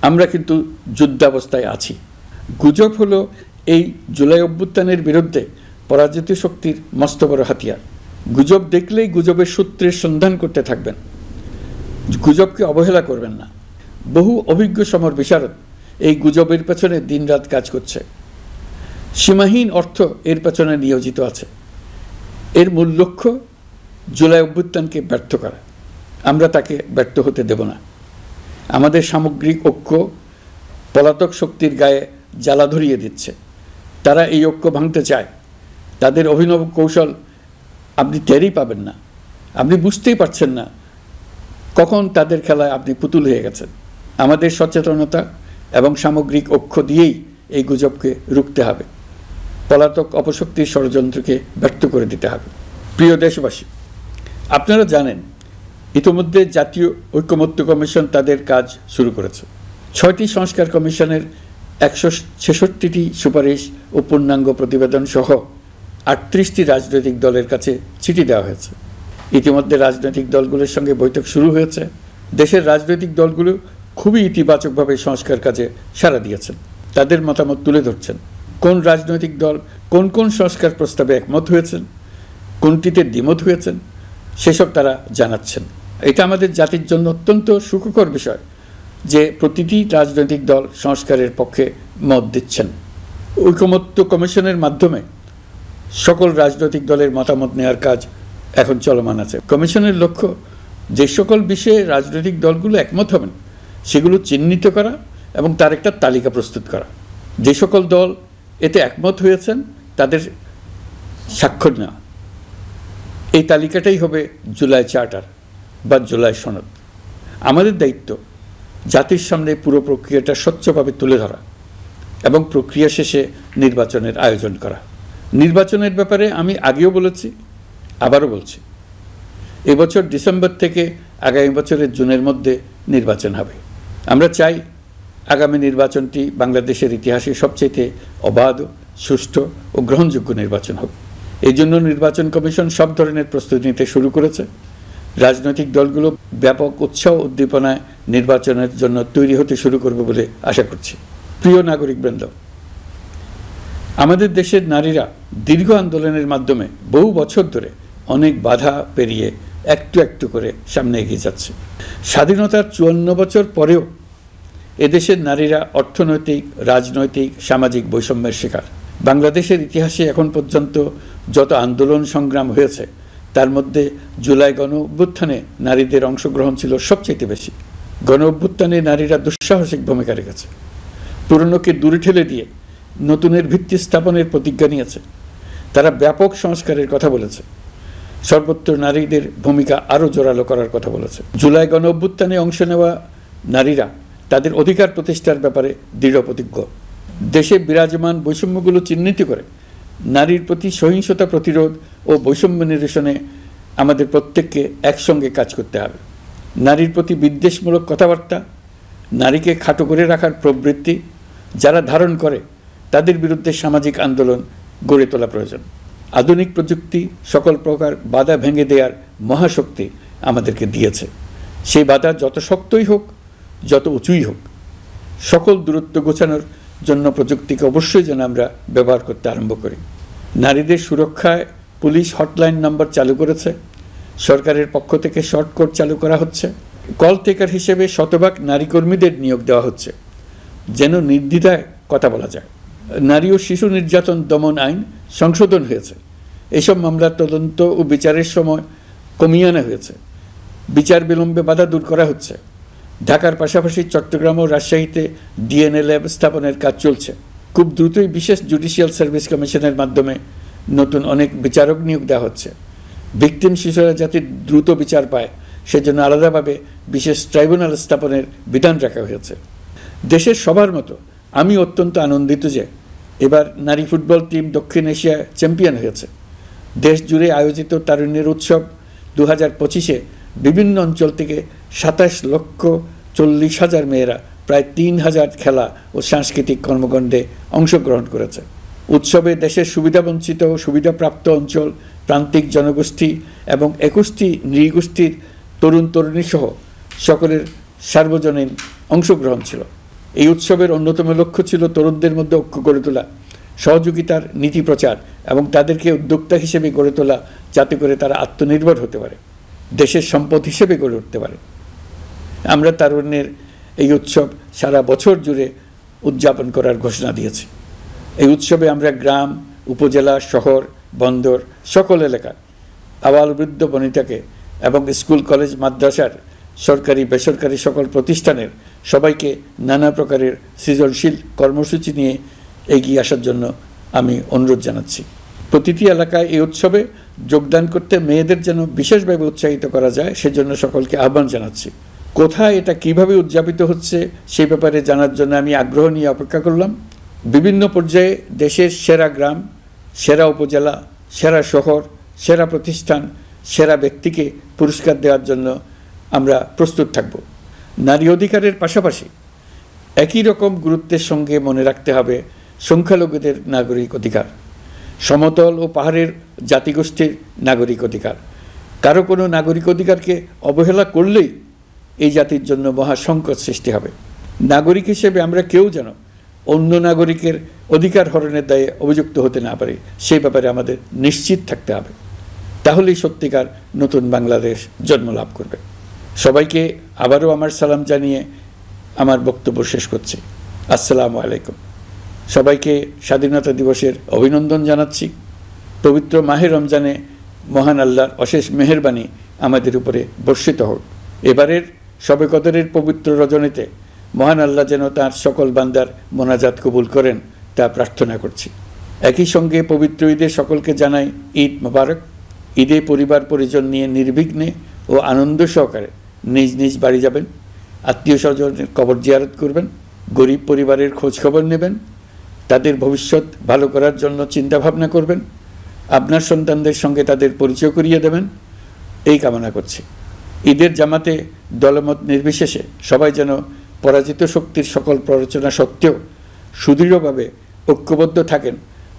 আমরা কিন্তু যুদ্ধাবস্থায় আছি। গুজব হলো এই জুলাই অভ্যুত্থানের বিরুদ্ধে পরাজিত শক্তির মস্ত বড় হাতিয়ার। গুজব দেখলেই গুজবের সূত্রের সন্ধান করতে থাকবেন, গুজবকে অবহেলা করবেন না। বহু অভিজ্ঞ সমর বিশারদ এই গুজবের পেছনে দিনরাত কাজ করছে। সীমাহীন অর্থ এর পেছনে নিয়োজিত আছে। এর মূল লক্ষ্য জুলাই অভ্যুত্থানকে ব্যর্থ করা। আমরা তাকে ব্যর্থ হতে দেব না। আমাদের সামগ্রিক ঐক্য পলাতক শক্তির গায়ে জ্বালা ধরিয়ে দিচ্ছে। তারা এই ঐক্য ভাঙতে চায়। তাদের অভিনব কৌশল আপনি টেরই পাবেন না। আপনি বুঝতেই পারছেন না কখন তাদের খেলায় আপনি পুতুল হয়ে গেছেন। আমাদের সচেতনতা এবং সামগ্রিক ঐক্য দিয়েই এই গুজবকে রুখতে হবে। পলাতক অপশক্তির ষড়যন্ত্রকে ব্যর্থ করে দিতে হবে। প্রিয় দেশবাসী, আপনারা জানেন ইতিমধ্যে জাতীয় ঐকমত্য কমিশন তাদের কাজ শুরু করেছে। 6টি সংস্কার কমিশনের 166টি সুপারিশ ও পূর্ণাঙ্গ প্রতিবেদন সহ 38টি রাজনৈতিক দলের কাছে চিঠি দেওয়া হয়েছে। ইতিমধ্যে রাজনৈতিক দলগুলোর সঙ্গে বৈঠক শুরু হয়েছে। দেশের রাজনৈতিক দলগুলো খুবই ইতিবাচকভাবে সংস্কার কাজে সাড়া দিয়েছেন। তাদের মতামত তুলে ধরছেন। কোন রাজনৈতিক দল কোন কোন সংস্কার প্রস্তাবে একমত হয়েছেন, কোনটিতে দ্বিমত হয়েছেন, সেসব তারা জানাচ্ছেন। এটা আমাদের জাতির জন্য অত্যন্ত সুখকর বিষয় যে প্রতিটি রাজনৈতিক দল সংস্কারের পক্ষে মত দিচ্ছেন। ঐকমত্য কমিশনের মাধ্যমে সকল রাজনৈতিক দলের মতামত নেওয়ার কাজ এখন চলমান আছে। কমিশনের লক্ষ্য যে সকল বিষয়ে রাজনৈতিক দলগুলো একমত হবেন সেগুলো চিহ্নিত করা এবং তার একটা তালিকা প্রস্তুত করা। যে সকল দল এতে একমত হয়েছেন তাদের স্বাক্ষর নেওয়া। এই তালিকাটাই হবে জুলাই চার্টার বা জুলাই সনদ। আমাদের দায়িত্ব জাতির সামনে পুরো প্রক্রিয়াটা স্বচ্ছভাবে তুলে ধরা এবং প্রক্রিয়া শেষে নির্বাচনের আয়োজন করা। নির্বাচনের ব্যাপারে আমি আগেও বলেছি, আবারও বলছি, এবছর ডিসেম্বর থেকে আগামী বছরের জুনের মধ্যে নির্বাচন হবে। আমরা চাই আগামী নির্বাচনটি বাংলাদেশের ইতিহাসে সবচেয়ে অবাধ, সুষ্ঠু ও গ্রহণযোগ্য নির্বাচন হবে। এই জন্য নির্বাচন কমিশন সব ধরনের প্রস্তুতি নিতে শুরু করেছে। রাজনৈতিক দলগুলো ব্যাপক উৎসাহ উদ্দীপনায় নির্বাচনের জন্য তৈরি হতে শুরু করবে বলে আশা করছি। প্রিয় নাগরিকবৃন্দ, আমাদের দেশের নারীরা দীর্ঘ আন্দোলনের মাধ্যমে বহু বছর ধরে অনেক বাধা পেরিয়ে একটু একটু করে সামনে এগিয়ে যাচ্ছে। স্বাধীনতার 54 বছর পরেও এদেশের নারীরা অর্থনৈতিক, রাজনৈতিক, সামাজিক বৈষম্যের শিকার। বাংলাদেশের ইতিহাসে এখন পর্যন্ত যত আন্দোলন সংগ্রাম হয়েছে তার মধ্যে জুলাই গণ অভ্যুত্থানে নারীদের অংশগ্রহণ ছিল সবচেয়ে বেশি। গণ অভ্যুত্থানে নারীরা দুঃসাহসিক ভূমিকা রেখেছে, পুরনোকে দূরে ঠেলে দিয়ে নতুনের ভিত্তি স্থাপনের প্রতিজ্ঞা নিয়েছে। তারা ব্যাপক সংস্কারের কথা বলেছে, সর্বত্র নারীদের ভূমিকা আরও জোরালো করার কথা বলেছে। জুলাই গণ অভ্যুত্থানে অংশ নেওয়া নারীরা তাদের অধিকার প্রতিষ্ঠার ব্যাপারে দৃঢ় প্রতিজ্ঞ। দেশে বিরাজমান বৈষম্যগুলো চিহ্নিত করে নারীর প্রতি সহিংসতা প্রতিরোধ ও বৈষম্য নিরসনে আমাদের প্রত্যেককে একসঙ্গে কাজ করতে হবে। নারীর প্রতি বিদ্বেষমূলক কথাবার্তা, নারীকে খাটো করে রাখার প্রবৃত্তি যারা ধারণ করে তাদের বিরুদ্ধে সামাজিক আন্দোলন গড়ে তোলা প্রয়োজন। আধুনিক প্রযুক্তি সকল প্রকার বাধা ভেঙে দেওয়ার মহাশক্তি আমাদেরকে দিয়েছে। সেই বাধা যত শক্তই হোক, যত উঁচুই হোক, সকল দূরত্ব গোছানোর জন্য প্রযুক্তিকে অবশ্যই যেন আমরা ব্যবহার করতে আরম্ভ করি। নারীদের সুরক্ষায় পুলিশ হটলাইন নম্বর চালু করেছে, সরকারের পক্ষ থেকে শর্ট কোড চালু করা হচ্ছে, কল টেকার হিসেবে শতভাগ নারী কর্মীদের নিয়োগ দেওয়া হচ্ছে যেন নির্দ্বিধায় কথা বলা যায়। নারী ও শিশু নির্যাতন দমন আইন সংশোধন হয়েছে, এসব মামলার তদন্ত ও বিচারের সময় কমিয়ে আনা হয়েছে, বিচার বিলম্বে বাধা দূর করা হচ্ছে। ঢাকার পাশাপাশি চট্টগ্রাম ও রাজশাহীতে ডিএনএ ল্যাব স্থাপনের কাজ চলছে। খুব দ্রুতই বিশেষ জুডিশিয়াল সার্ভিস কমিশনের মাধ্যমে নতুন অনেক বিচারক নিয়োগ দেওয়া হচ্ছে। ভিকটিম শিশুরা যাতে দ্রুত বিচার পায় সেজন্য আলাদাভাবে বিশেষ ট্রাইব্যুনাল স্থাপনের বিধান রাখা হয়েছে। দেশের সবার মতো আমি অত্যন্ত আনন্দিত যে এবার নারী ফুটবল টিম দক্ষিণ এশিয়া চ্যাম্পিয়ন হয়েছে। দেশ জুড়ে আয়োজিত তারুণ্যের উৎসব 2025-এ বিভিন্ন অঞ্চল থেকে 27,40,000 মেয়েরা প্রায় 3,000 খেলা ও সাংস্কৃতিক কর্মকাণ্ডে অংশগ্রহণ করেছে। উৎসবে দেশের সুবিধাবঞ্চিত ও সুবিধাপ্রাপ্ত অঞ্চল, প্রান্তিক জনগোষ্ঠী এবং 21টি নৃগোষ্ঠীর তরুণ তরুণী সহ সকলের সার্বজনীন অংশগ্রহণ ছিল। এই উৎসবের অন্যতম লক্ষ্য ছিল তরুণদের মধ্যে ঐক্য গড়ে তোলা, সহযোগিতার নীতি প্রচার এবং তাদেরকে উদ্যোক্তা হিসেবে গড়ে তোলা যাতে করে তারা আত্মনির্ভর হতে পারে, দেশের সম্পদ হিসেবে গড়ে উঠতে পারে। আমরা তারুণ্যের এই উৎসব সারা বছর জুড়ে উদযাপন করার ঘোষণা দিয়েছি। এই উৎসবে আমরা গ্রাম, উপজেলা, শহর, বন্দর সকল এলাকার আবাল বৃদ্ধ বনিতাকে এবং স্কুল, কলেজ, মাদ্রাসার সরকারি বেসরকারি সকল প্রতিষ্ঠানের সবাইকে নানা প্রকারের সৃজনশীল কর্মসূচি নিয়ে এগিয়ে আসার জন্য আমি অনুরোধ জানাচ্ছি। প্রতিটি এলাকায় এই উৎসবে যোগদান করতে মেয়েদের যেন বিশেষভাবে উৎসাহিত করা যায় সেজন্য সকলকে আহ্বান জানাচ্ছি। কোথায় এটা কিভাবে উদযাপিত হচ্ছে সেই ব্যাপারে জানার জন্য আমি আগ্রহ নিয়ে অপেক্ষা করলাম। বিভিন্ন পর্যায়ে দেশের সেরা গ্রাম, সেরা উপজেলা, সেরা শহর, সেরা প্রতিষ্ঠান, সেরা ব্যক্তিকে পুরস্কার দেওয়ার জন্য আমরা প্রস্তুত থাকব। নারী অধিকারের পাশাপাশি একই রকম গুরুত্বের সঙ্গে মনে রাখতে হবে সংখ্যালঘুদের নাগরিক অধিকার, সমতল ও পাহাড়ের জাতিগোষ্ঠীর নাগরিক অধিকার। কারো কোনো নাগরিক অধিকারকে অবহেলা করলেই এই জাতির জন্য মহা সংকট সৃষ্টি হবে। নাগরিক হিসেবে আমরা কেউ যেন অন্য নাগরিকের অধিকার হরণের দায়ে অভিযুক্ত হতে না পারি সেই ব্যাপারে আমাদের নিশ্চিত থাকতে হবে। তাহলেই সত্যিকার নতুন বাংলাদেশ জন্ম লাভ করবে। সবাইকে আবারও আমার সালাম জানিয়ে আমার বক্তব্য শেষ করছি। আসসালামু আলাইকুম। সবাইকে স্বাধীনতা দিবসের অভিনন্দন জানাচ্ছি। পবিত্র মাহে রমজানে মহান আল্লাহর অশেষ মেহেরবানি আমাদের উপরে বর্ষিত হোক। এবারের শবে কদরের পবিত্র রজনীতে মহান আল্লাহ যেন তাঁর সকল বান্দার মোনাজাত কবুল করেন তা প্রার্থনা করছি। একই সঙ্গে পবিত্র ঈদে সকলকে জানাই ঈদ মোবারক। ঈদে পরিবার পরিজন নিয়ে নির্বিঘ্নে ও আনন্দ সহকারে নিজ নিজ বাড়ি যাবেন, আত্মীয় স্বজনের কবর জিয়ারত করবেন, গরিব পরিবারের খোঁজ খবর নেবেন, তাদের ভবিষ্যৎ ভালো করার জন্য চিন্তা ভাবনা করবেন, আপনার সন্তানদের সঙ্গে তাদের পরিচয় করিয়ে দেবেন, এই কামনা করছি। ঈদের জামাতে দলমত নির্বিশেষে সবাই যেন পরাজিত শক্তির সকল প্ররোচনা সত্ত্বেও সুদৃঢ়ভাবে ঐক্যবদ্ধ থাকেন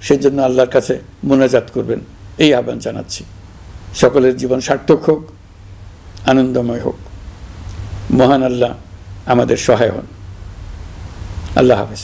সেজন্য আল্লাহর কাছে মোনাজাত করবেন এই আহ্বান জানাচ্ছি। সকলের জীবন সার্থক হোক, আনন্দময় হোক। মহান আল্লাহ আমাদের সহায় হন। আল্লাহ হাফেজ।